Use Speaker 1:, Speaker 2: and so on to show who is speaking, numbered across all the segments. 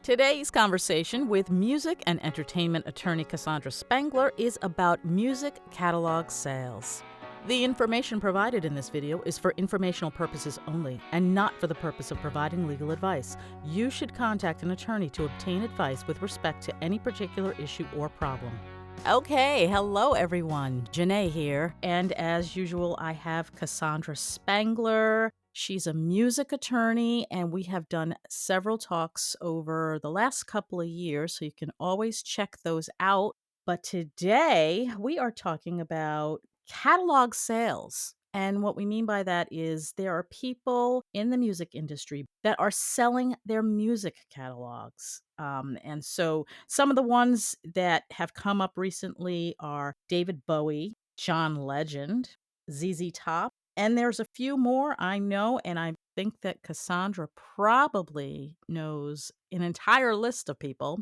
Speaker 1: Today's conversation with music and entertainment attorney Cassandra Spangler is about music catalog sales. The information provided in this video is for informational purposes only and not for the purpose of providing legal advice. You should contact an attorney to obtain advice with respect to any particular issue or problem. Okay, hello everyone. Janae here. And as usual, I have Cassandra Spangler. She's a music attorney, and we have done several talks over the last couple of years, so you can always check those out. But today, we are talking about catalog sales. And what we mean by that is there are people in the music industry that are selling their music catalogs. And so some of the ones that have come up recently are David Bowie, John Legend, ZZ Top, and there's a few more I know, and I think that Cassandra probably knows an entire list of people.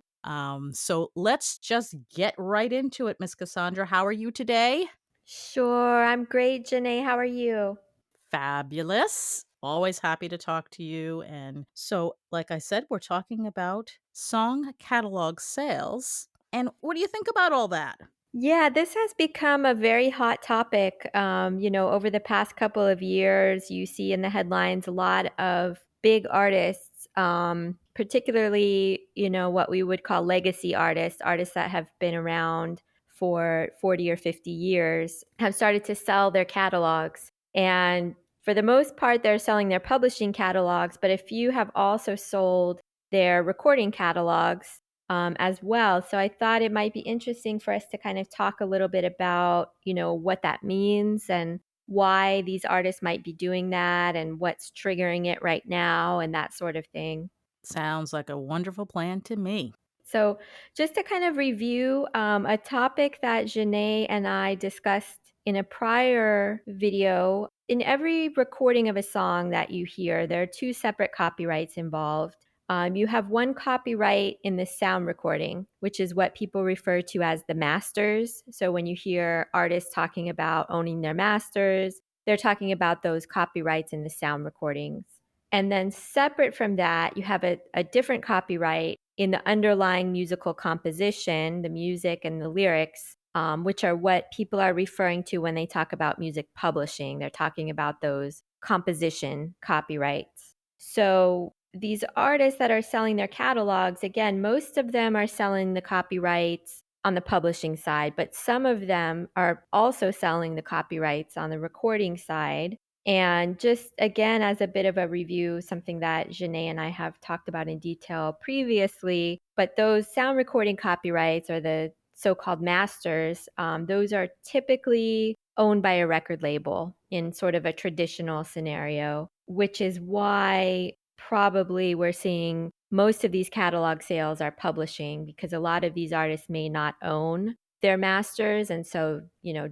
Speaker 1: So let's just get right into it, Miss Cassandra. How are you today?
Speaker 2: Sure, I'm great, Janae. How are you?
Speaker 1: Fabulous. Always happy to talk to you. And so, like I said, we're talking about song catalog sales. And what do you think about all that?
Speaker 2: Yeah, this has become a very hot topic. Over the past couple of years, you see in the headlines a lot of big artists, particularly, what we would call legacy artists, artists that have been around for 40 or 50 years, have started to sell their catalogs. And for the most part, they're selling their publishing catalogs, but a few have also sold their recording catalogs as well. So I thought it might be interesting for us to kind of talk a little bit about, what that means and why these artists might be doing that and what's triggering it right now and that sort of thing.
Speaker 1: Sounds like a wonderful plan to me.
Speaker 2: So just to kind of review a topic that Janae and I discussed in a prior video, in every recording of a song that you hear, there are two separate copyrights involved. You have one copyright in the sound recording, which is what people refer to as the masters. So when you hear artists talking about owning their masters, they're talking about those copyrights in the sound recordings. And then separate from that, you have a different copyright in the underlying musical composition, the music and the lyrics, which are what people are referring to when they talk about music publishing. They're talking about those composition copyrights. So these artists that are selling their catalogs, again, most of them are selling the copyrights on the publishing side, but some of them are also selling the copyrights on the recording side. And just again, as a bit of a review, something that Janae and I have talked about in detail previously, but those sound recording copyrights or the so-called masters, those are typically owned by a record label in sort of a traditional scenario, which is why probably we're seeing most of these catalog sales are publishing because a lot of these artists may not own their masters and so,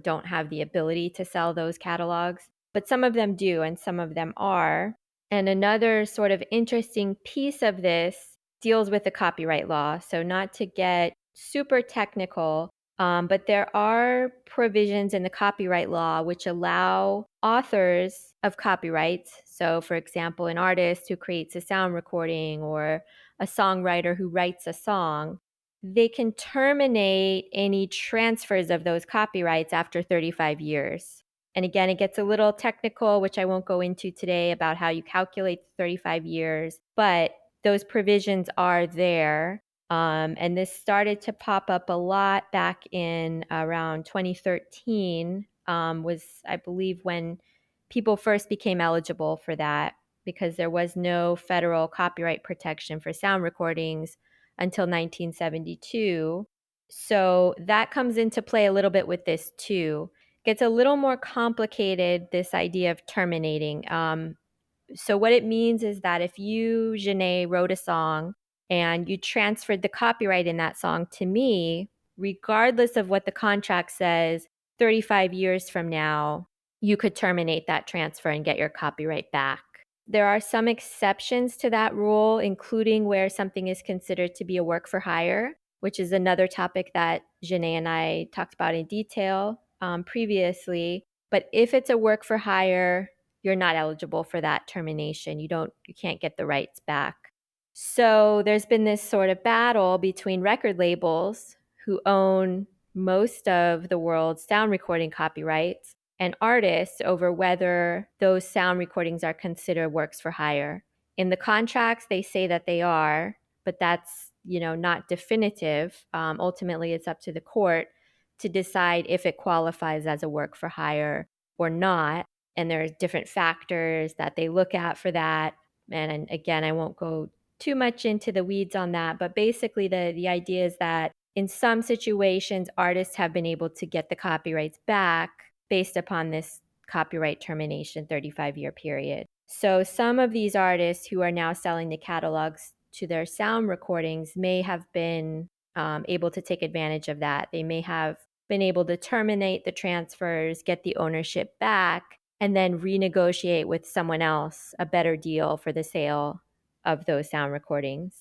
Speaker 2: don't have the ability to sell those catalogs. But some of them do and some of them are. And another sort of interesting piece of this deals with the copyright law. So not to get super technical, but there are provisions in the copyright law which allow authors of copyrights, so for example, an artist who creates a sound recording or a songwriter who writes a song, they can terminate any transfers of those copyrights after 35 years. And again, it gets a little technical, which I won't go into today about how you calculate the 35 years, but those provisions are there. And this started to pop up a lot back in around 2013, was, I believe, when people first became eligible for that because there was no federal copyright protection for sound recordings until 1972. So that comes into play a little bit with this too. Gets a little more complicated, this idea of terminating. So what it means is that if you, Janae, wrote a song and you transferred the copyright in that song to me, regardless of what the contract says, 35 years from now, you could terminate that transfer and get your copyright back. There are some exceptions to that rule, including where something is considered to be a work for hire, which is another topic that Janae and I talked about in detail previously. But if it's a work for hire, you're not eligible for that termination. You can't get the rights back. So there's been this sort of battle between record labels who own most of the world's sound recording copyrights and artists over whether those sound recordings are considered works for hire. In the contracts, they say that they are, but that's, not definitive. Ultimately, it's up to the court to decide if it qualifies as a work for hire or not. And there's different factors that they look at for that. And again, I won't go too much into the weeds on that, but basically the idea is that in some situations, artists have been able to get the copyrights back based upon this copyright termination 35-year period. So some of these artists who are now selling the catalogs to their sound recordings may have been able to take advantage of that. They may have been able to terminate the transfers, get the ownership back, and then renegotiate with someone else a better deal for the sale of those sound recordings.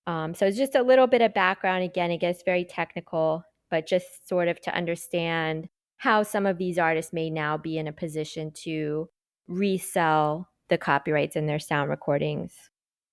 Speaker 2: So it's just a little bit of background. Again, it gets very technical, but just sort of to understand how some of these artists may now be in a position to resell the copyrights in their sound recordings.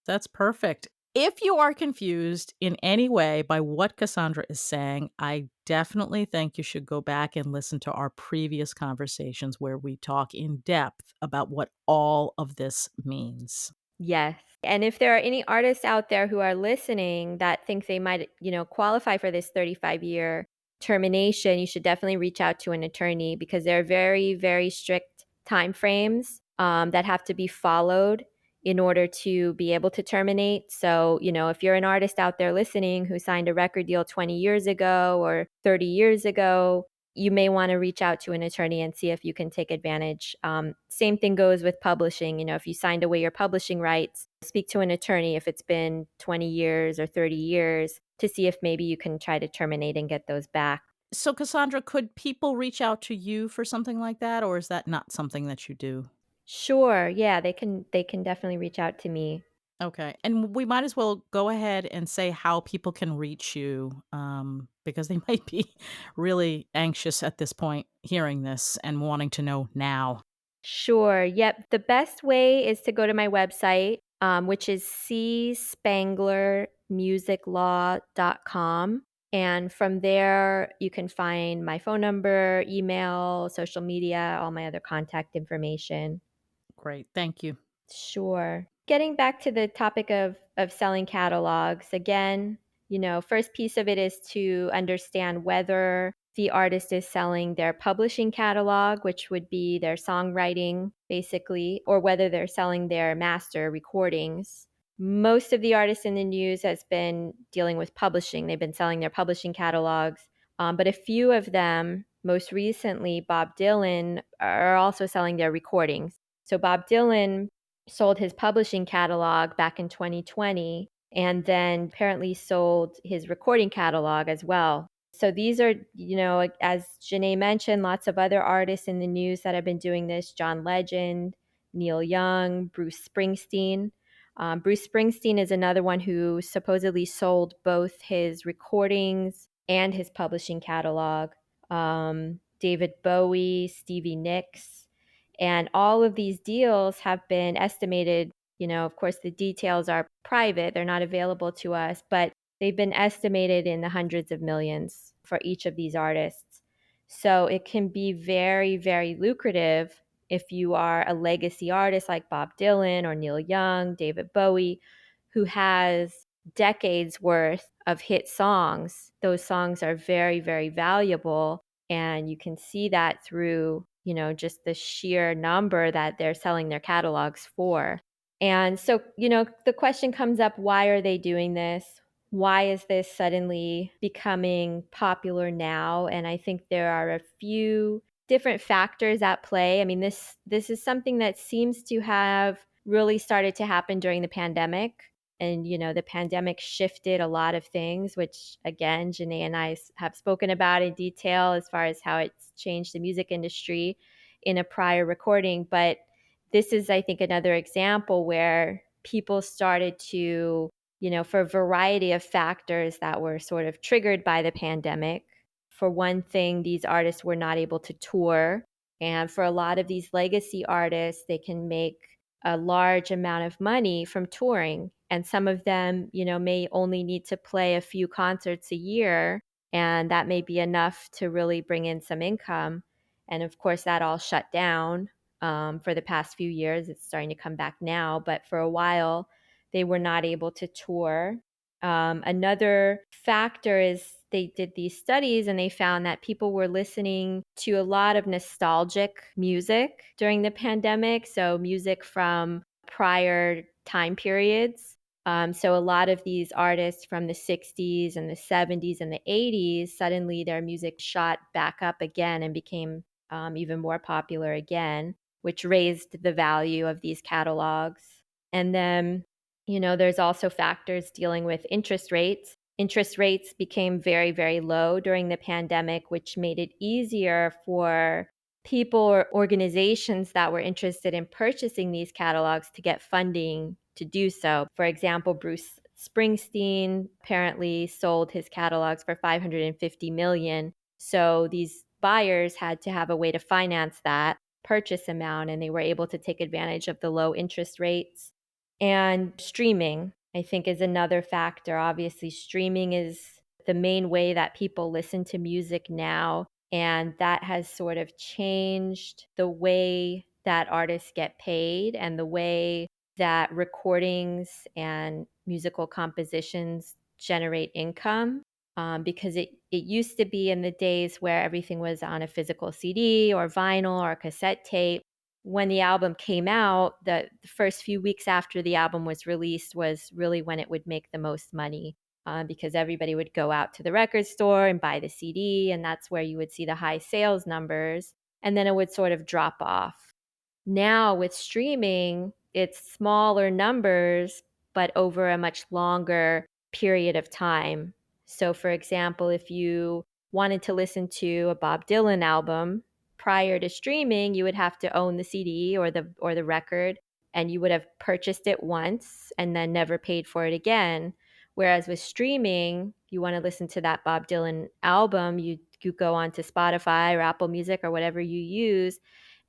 Speaker 1: That's perfect. If you are confused in any way by what Cassandra is saying, I definitely think you should go back and listen to our previous conversations where we talk in depth about what all of this means.
Speaker 2: Yes. And if there are any artists out there who are listening that think they might, qualify for this 35-year termination, you should definitely reach out to an attorney because there are very, very strict timeframes that have to be followed in order to be able to terminate. So, if you're an artist out there listening who signed a record deal 20 years ago or 30 years ago, you may want to reach out to an attorney and see if you can take advantage. Same thing goes with publishing. If you signed away your publishing rights, speak to an attorney if it's been 20 years or 30 years to see if maybe you can try to terminate and get those back.
Speaker 1: So, Cassandra, could people reach out to you for something like that, or is that not something that you do?
Speaker 2: Sure. Yeah, they can definitely reach out to me.
Speaker 1: Okay. And we might as well go ahead and say how people can reach you because they might be really anxious at this point hearing this and wanting to know now.
Speaker 2: Sure. Yep. The best way is to go to my website, which is cspanglermusiclaw.com. And from there, you can find my phone number, email, social media, all my other contact information.
Speaker 1: Great. Thank you.
Speaker 2: Sure. Getting back to the topic of selling catalogs, again, first piece of it is to understand whether the artist is selling their publishing catalog, which would be their songwriting, basically, or whether they're selling their master recordings. Most of the artists in the news has been dealing with publishing. They've been selling their publishing catalogs, but a few of them, most recently, Bob Dylan, are also selling their recordings. So Bob Dylan sold his publishing catalog back in 2020 and then apparently sold his recording catalog as well. So these are, as Janae mentioned, lots of other artists in the news that have been doing this: John Legend, Neil Young, Bruce Springsteen. Bruce Springsteen is another one who supposedly sold both his recordings and his publishing catalog. David Bowie, Stevie Nicks. And all of these deals have been estimated, of course, the details are private, they're not available to us, but they've been estimated in the hundreds of millions for each of these artists. So it can be very, very lucrative if you are a legacy artist like Bob Dylan or Neil Young, David Bowie, who has decades worth of hit songs. Those songs are very, very valuable. And you can see that through, just the sheer number that they're selling their catalogs for. And so, the question comes up, why are they doing this? Why is this suddenly becoming popular now? And I think there are a few different factors at play. I mean, this is something that seems to have really started to happen during the pandemic. And, the pandemic shifted a lot of things, which again, Janae and I have spoken about in detail as far as how it's changed the music industry in a prior recording. But this is, I think, another example where people started to, for a variety of factors that were sort of triggered by the pandemic. For one thing, these artists were not able to tour. And for a lot of these legacy artists, they can make a large amount of money from touring. and some of them, may only need to play a few concerts a year, and that may be enough to really bring in some income. And of course, that all shut down for the past few years. It's starting to come back now, but for a while, they were not able to tour. Another factor is they did these studies and they found that people were listening to a lot of nostalgic music during the pandemic. So, music from prior time periods. So, a lot of these artists from the 60s and the 70s and the 80s, suddenly their music shot back up again and became even more popular again, which raised the value of these catalogs. And then there's also factors dealing with interest rates. Interest rates became very, very low during the pandemic, which made it easier for people or organizations that were interested in purchasing these catalogs to get funding to do so. For example, Bruce Springsteen apparently sold his catalogs for $550 million. So these buyers had to have a way to finance that purchase amount, and they were able to take advantage of the low interest rates. And streaming, I think, is another factor. Obviously, streaming is the main way that people listen to music now. And that has sort of changed the way that artists get paid and the way that recordings and musical compositions generate income. Because it used to be in the days where everything was on a physical CD or vinyl or cassette tape. When the album came out, the first few weeks after the album was released was really when it would make the most money, because everybody would go out to the record store and buy the CD, and that's where you would see the high sales numbers, and then it would sort of drop off. Now with streaming, it's smaller numbers, but over a much longer period of time. So, for example, if you wanted to listen to a Bob Dylan album, prior to streaming, you would have to own the CD or the record, and you would have purchased it once and then never paid for it again. Whereas with streaming, you want to listen to that Bob Dylan album, you go onto Spotify or Apple Music or whatever you use,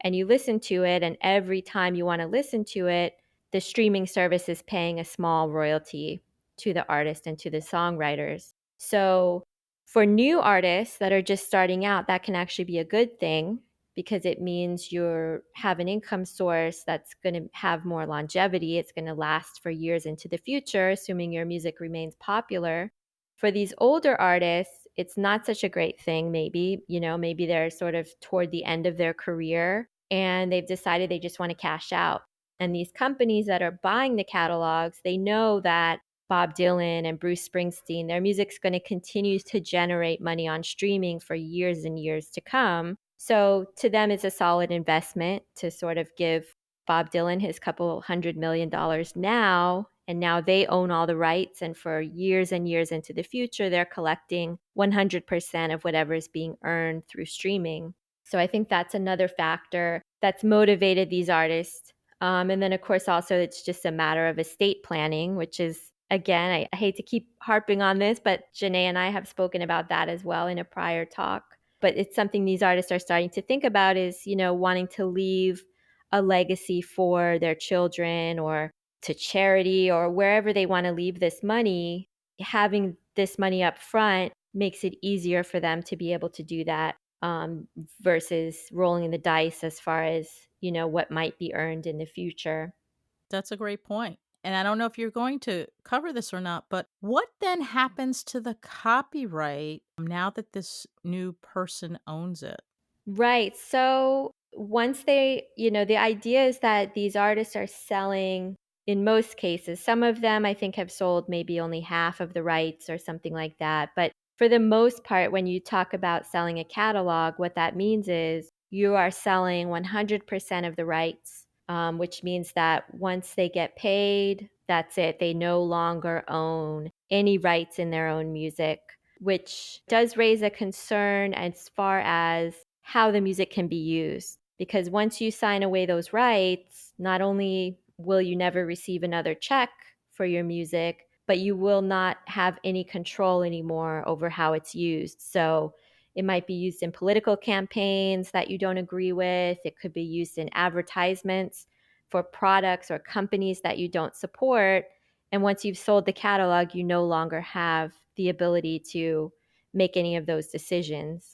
Speaker 2: and you listen to it, and every time you want to listen to it, the streaming service is paying a small royalty to the artist and to the songwriters. So for new artists that are just starting out, that can actually be a good thing, because it means you have an income source that's going to have more longevity. It's going to last for years into the future, assuming your music remains popular. For these older artists, it's not such a great thing, maybe. Maybe they're sort of toward the end of their career and they've decided they just want to cash out. And these companies that are buying the catalogs, they know that Bob Dylan and Bruce Springsteen, their music's going to continue to generate money on streaming for years and years to come. So to them, it's a solid investment to sort of give Bob Dylan his couple $100 million now, and now they own all the rights. And for years and years into the future, they're collecting 100% of whatever is being earned through streaming. So I think that's another factor that's motivated these artists. And then, of course, also it's just a matter of estate planning, which is, again, I hate to keep harping on this, but Janae and I have spoken about that as well in a prior talk. But it's something these artists are starting to think about, is, wanting to leave a legacy for their children or to charity or wherever they want to leave this money. Having this money up front makes it easier for them to be able to do that, versus rolling the dice as far as, what might be earned in the future.
Speaker 1: That's a great point. And I don't know if you're going to cover this or not, but what then happens to the copyright now that this new person owns it?
Speaker 2: Right. So once they, the idea is that these artists are selling, in most cases, some of them I think have sold maybe only half of the rights or something like that. But for the most part, when you talk about selling a catalog, what that means is you are selling 100% of the rights, which means that once they get paid, that's it. They no longer own any rights in their own music, which does raise a concern as far as how the music can be used. Because once you sign away those rights, not only will you never receive another check for your music, but you will not have any control anymore over how it's used. So it might be used in political campaigns that you don't agree with. It could be used in advertisements for products or companies that you don't support. And once you've sold the catalog, you no longer have the ability to make any of those decisions.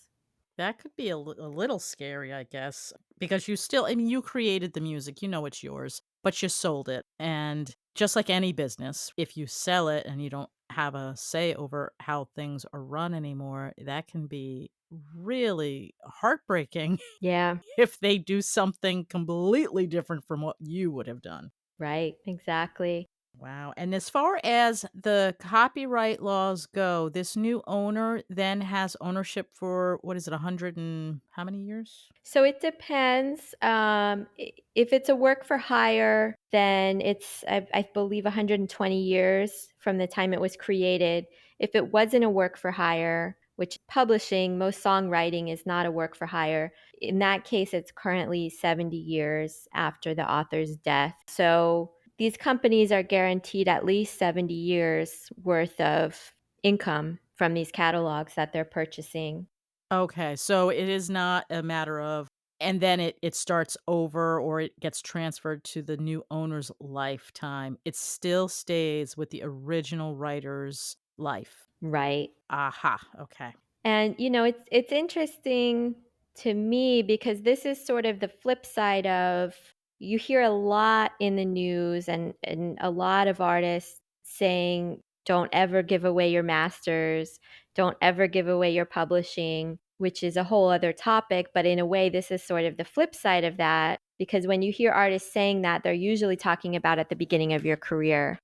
Speaker 1: That could be a little scary, I guess, because you still I mean, you created the music, you know it's yours, but you sold it, and just like any business, if you sell it and you don't have a say over how things are run anymore, that can be really heartbreaking
Speaker 2: Yeah,
Speaker 1: if they do something completely different from what you would have done.
Speaker 2: right, exactly.
Speaker 1: Wow, and as far as the copyright laws go, this new owner then has ownership for, what is it, 100 and how many years?
Speaker 2: So it depends. If it's a work for hire, then it's, I believe, 120 years from the time it was created. If it wasn't a work for hire, which publishing, most songwriting is not a work for hire, in that case, it's currently 70 years after the author's death. So these companies are guaranteed at least 70 years worth of income from these catalogs that they're purchasing.
Speaker 1: Okay, so it is not a matter of and then it starts over or it gets transferred to the new owner's lifetime. It still stays with the original writer's life.
Speaker 2: Right.
Speaker 1: Aha, okay.
Speaker 2: And it's interesting to me because this is sort of the flip side of, you hear a lot in the news and a lot of artists saying don't ever give away your masters, don't ever give away your publishing, which is a whole other topic, but in a way this is sort of the flip side of that, because when you hear artists saying that, they're usually talking about at the beginning of your career.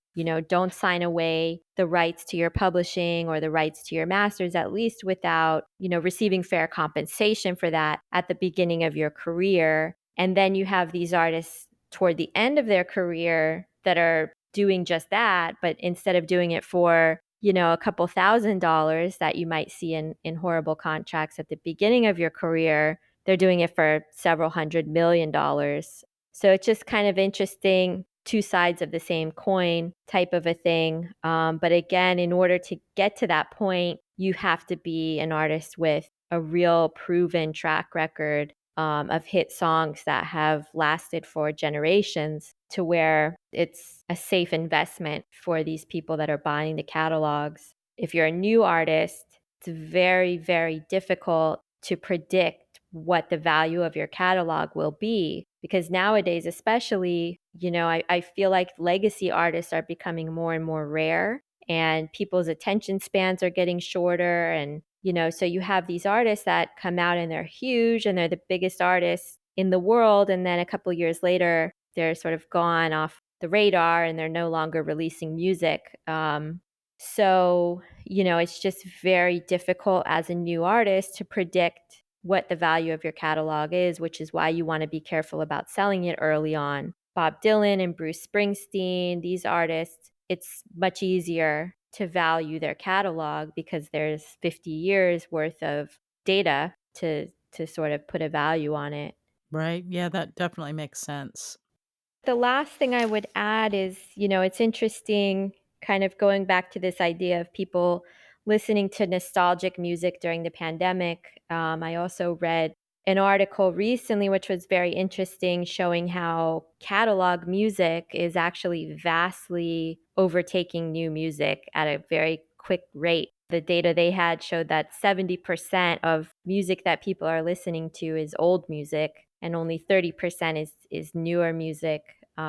Speaker 2: Don't sign away the rights to your publishing or the rights to your masters, at least without, receiving fair compensation for that at the beginning of your career. And then you have these artists toward the end of their career that are doing just that, but instead of doing it for, a couple $1,000s that you might see in horrible contracts at the beginning of your career, they're doing it for several $100 million. So it's just kind of interesting, two sides of the same coin type of a thing. But again, in order to get to that point, you have to be an artist with a real proven track record of hit songs that have lasted for generations, to where it's a safe investment for these people that are buying the catalogs. If you're a new artist, it's very, very difficult to predict what the value of your catalog will be, because nowadays, especially, I feel like legacy artists are becoming more and more rare, and people's attention spans are getting shorter. And so you have these artists that come out and they're huge and they're the biggest artists in the world, and then a couple years later they're sort of gone off the radar and they're no longer releasing music. So it's just very difficult as a new artist to predict what the value of your catalog is, which is why you want to be careful about selling it early on. Bob Dylan and Bruce Springsteen, these artists, it's much easier to value their catalog because there's 50 years worth of data to sort of put a value on it.
Speaker 1: Right, yeah, that definitely makes sense.
Speaker 2: The last thing I would add is, it's interesting kind of going back to this idea of people listening to nostalgic music during the pandemic. I also read an article recently, which was very interesting, showing how catalog music is actually vastly overtaking new music at a very quick rate. The data they had showed that 70% of music that people are listening to is old music, and only 30% is newer music,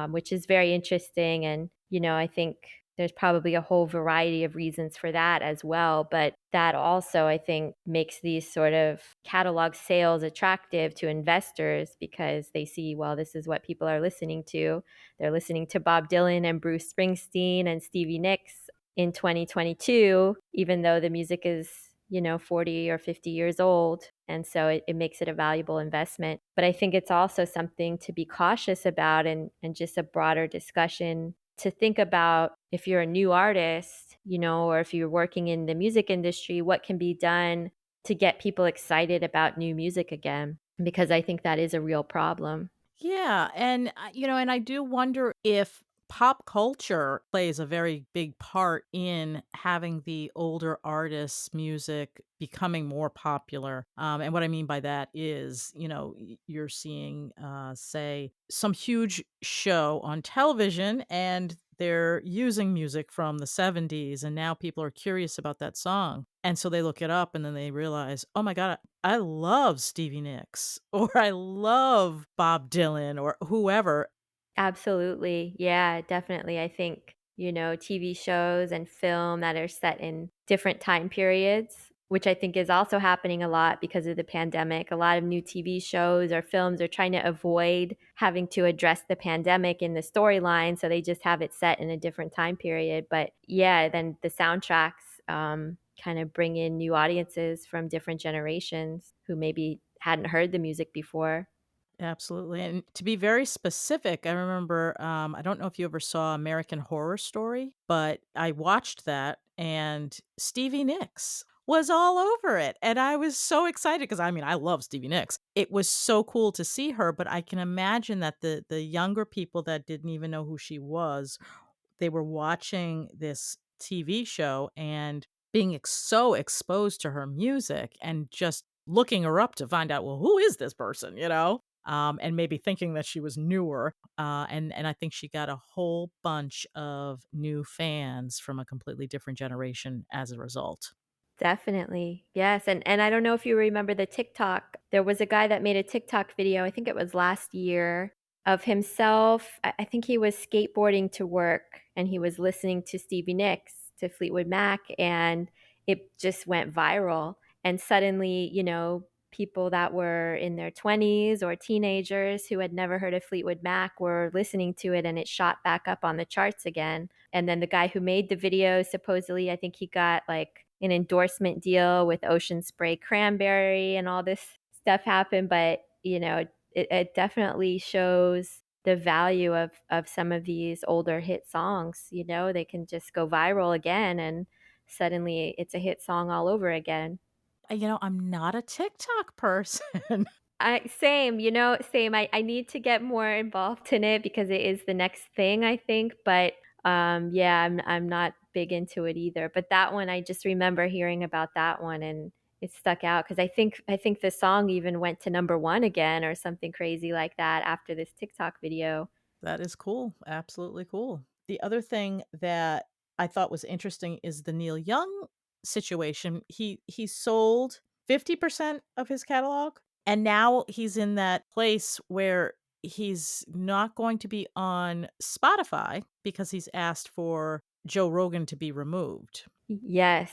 Speaker 2: which is very interesting. And, I think there's probably a whole variety of reasons for that as well. But that also, I think, makes these sort of catalog sales attractive to investors because they see, well, this is what people are listening to. They're listening to Bob Dylan and Bruce Springsteen and Stevie Nicks in 2022, even though the music is, 40 or 50 years old. And so it makes it a valuable investment. But I think it's also something to be cautious about, and just a broader discussion to think about if you're a new artist, or if you're working in the music industry, what can be done to get people excited about new music again? Because I think that is a real problem.
Speaker 1: Yeah, and, and I do wonder if pop culture plays a very big part in having the older artists' music becoming more popular, and what I mean by that is, you're seeing, say, some huge show on television, and they're using music from the '70s, and now people are curious about that song. And so they look it up and then they realize, "Oh my god, I love Stevie Nicks," or "I love Bob Dylan," or whoever.
Speaker 2: Absolutely. Yeah, definitely. I think, TV shows and film that are set in different time periods, which I think is also happening a lot because of the pandemic. A lot of new TV shows or films are trying to avoid having to address the pandemic in the storyline, so they just have it set in a different time period. But yeah, then the soundtracks kind of bring in new audiences from different generations who maybe hadn't heard the music before.
Speaker 1: Absolutely, and to be very specific, I remember, I don't know if you ever saw American Horror Story, but I watched that, and Stevie Nicks was all over it, and I was so excited because I mean, I love Stevie Nicks. It was so cool to see her, but I can imagine that the younger people that didn't even know who she was, they were watching this TV show and being so exposed to her music and just looking her up to find out, well, who is this person, you know? And maybe thinking that she was newer. And I think she got a whole bunch of new fans from a completely different generation as a result.
Speaker 2: Definitely. Yes, and I don't know if you remember the TikTok. There was a guy that made a TikTok video, I think it was last year, of himself. I think he was skateboarding to work and he was listening to Stevie Nicks, to Fleetwood Mac, and it just went viral. And suddenly, people that were in their 20s or teenagers who had never heard of Fleetwood Mac were listening to it and it shot back up on the charts again. And then the guy who made the video, supposedly, I think he got like an endorsement deal with Ocean Spray Cranberry and all this stuff happened. But, it definitely shows the value of some of these older hit songs. They can just go viral again and suddenly it's a hit song all over again.
Speaker 1: I'm not a TikTok person.
Speaker 2: Same. I need to get more involved in it because it is the next thing, I think. But yeah, I'm not big into it either. But that one, I just remember hearing about that one, and it stuck out because I think the song even went to number one again or something crazy like that after this TikTok video.
Speaker 1: That is cool, absolutely cool. The other thing that I thought was interesting is the Neil Young situation. He sold 50% of his catalog, and now he's in that place where he's not going to be on Spotify because he's asked for Joe Rogan to be removed.
Speaker 2: Yes.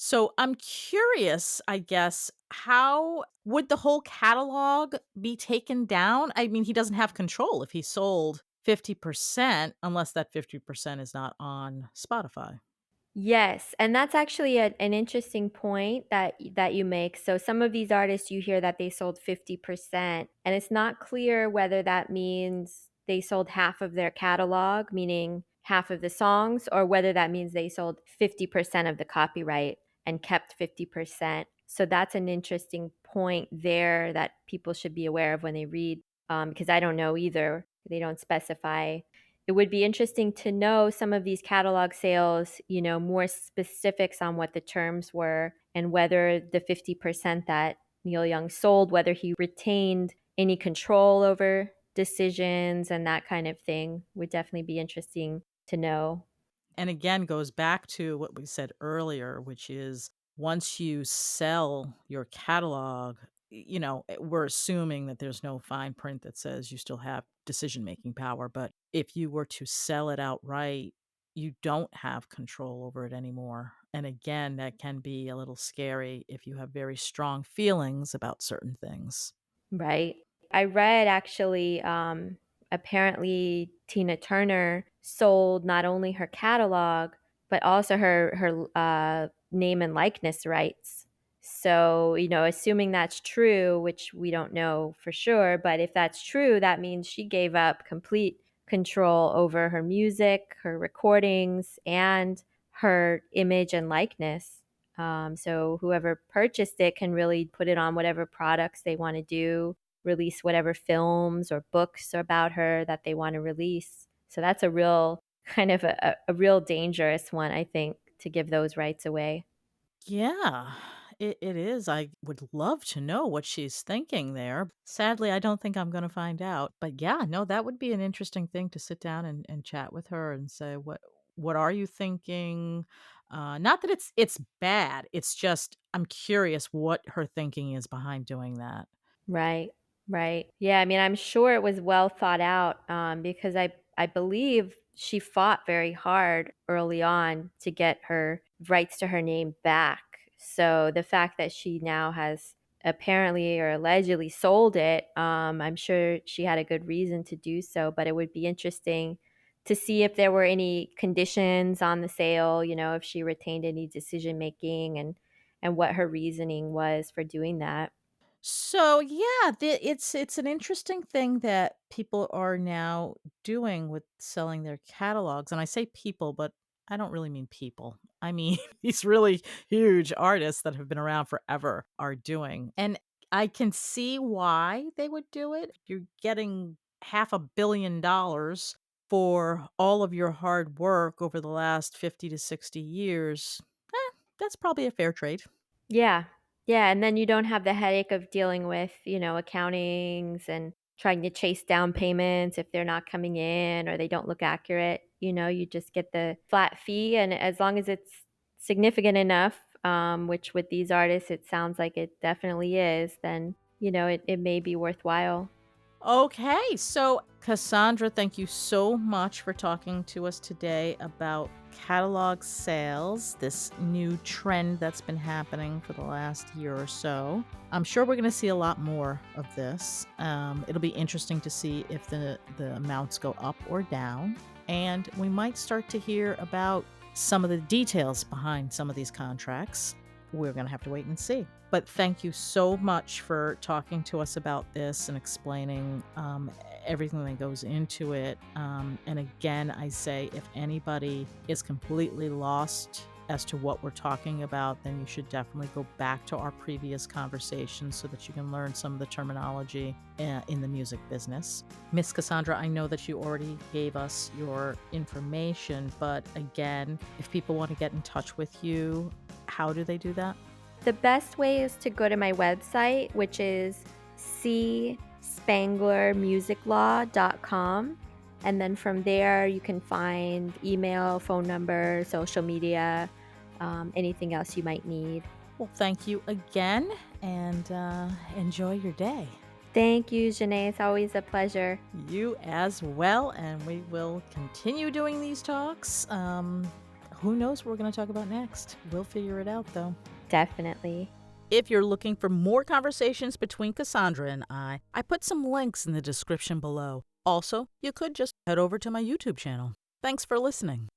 Speaker 1: So I'm curious, I guess, how would the whole catalog be taken down? I mean, he doesn't have control if he sold 50% unless that 50% is not on Spotify.
Speaker 2: Yes, and that's actually an interesting point that you make. So some of these artists, you hear that they sold 50%, and it's not clear whether that means they sold half of their catalog, meaning half of the songs, or whether that means they sold 50% of the copyright and kept 50%. So that's an interesting point there that people should be aware of when they read, because I don't know either. They don't specify. It would be interesting to know some of these catalog sales, more specifics on what the terms were and whether the 50% that Neil Young sold, whether he retained any control over decisions and that kind of thing would definitely be interesting to know.
Speaker 1: And again, goes back to what we said earlier, which is once you sell your catalog, we're assuming that there's no fine print that says you still have decision making power. But if you were to sell it outright, you don't have control over it anymore. And again, that can be a little scary if you have very strong feelings about certain things.
Speaker 2: Right. I read actually, apparently Tina Turner sold not only her catalog, but also her name and likeness rights. So, assuming that's true, which we don't know for sure, but if that's true, that means she gave up complete control over her music, her recordings, and her image and likeness. So whoever purchased it can really put it on whatever products they want to do, release whatever films or books about her that they want to release. So that's a real kind of a real dangerous one, I think, to give those rights away.
Speaker 1: Yeah. it is. I would love to know what she's thinking there. Sadly, I don't think I'm going to find out. But yeah, no, that would be an interesting thing to sit down and chat with her and say, what are you thinking? Not that it's bad. It's just I'm curious what her thinking is behind doing that.
Speaker 2: Right, right. Yeah, I mean, I'm sure it was well thought out, because I believe she fought very hard early on to get her rights to her name back. So the fact that she now has apparently or allegedly sold it, I'm sure she had a good reason to do so. But it would be interesting to see if there were any conditions on the sale, if she retained any decision making and what her reasoning was for doing that.
Speaker 1: So yeah, it's an interesting thing that people are now doing with selling their catalogs, and I say people, but I don't really mean people. I mean these really huge artists that have been around forever are doing, and I can see why they would do it. You're getting $500 million for all of your hard work over the last 50 to 60 years. That's probably a fair trade.
Speaker 2: Yeah. Yeah, and then you don't have the headache of dealing with, accountings and trying to chase down payments if they're not coming in or they don't look accurate. You just get the flat fee, and as long as it's significant enough, which with these artists it sounds like it definitely is, then, it may be worthwhile.
Speaker 1: Okay, so Cassandra, thank you so much for talking to us today about catalog sales, this new trend that's been happening for the last year or so. I'm sure we're going to see a lot more of this. It'll be interesting to see if the amounts go up or down, and we might start to hear about some of the details behind some of these contracts. We're going to have to wait and see. But thank you so much for talking to us about this and explaining everything that goes into it. And again, I say if anybody is completely lost as to what we're talking about, then you should definitely go back to our previous conversations so that you can learn some of the terminology in the music business. Miss Cassandra, I know that you already gave us your information, but again, if people want to get in touch with you, how do they do that?
Speaker 2: The best way is to go to my website, which is cspanglermusiclaw.com. And then from there, you can find email, phone number, social media, anything else you might need.
Speaker 1: Well, thank you again, and enjoy your day.
Speaker 2: Thank you, Janae. It's always a pleasure.
Speaker 1: You as well, and we will continue doing these talks. Who knows what we're going to talk about next? We'll figure it out, though.
Speaker 2: Definitely.
Speaker 1: If you're looking for more conversations between Cassandra and I put some links in the description below. Also, you could just head over to my YouTube channel. Thanks for listening.